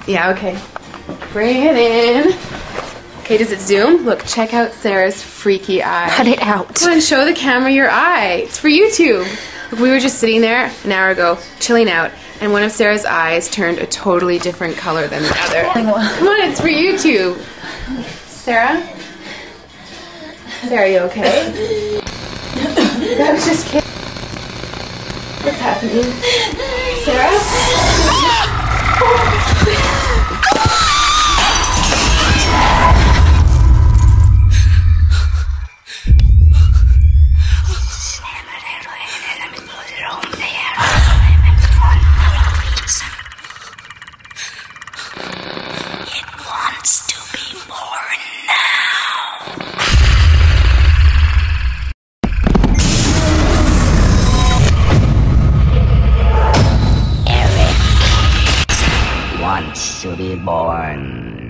Yeah, okay. Bring it in. Okay, does it zoom? Look, check out Sarah's freaky eye. Cut it out. Come on, show the camera your eye. It's for YouTube. Look, we were just sitting there an hour ago, chilling out, and one of Sarah's eyes turned a totally different color than the other. Come on, it's for YouTube. Sarah? Sarah, are you okay? That was just kidding. What's happening? Sarah? Wants to be born.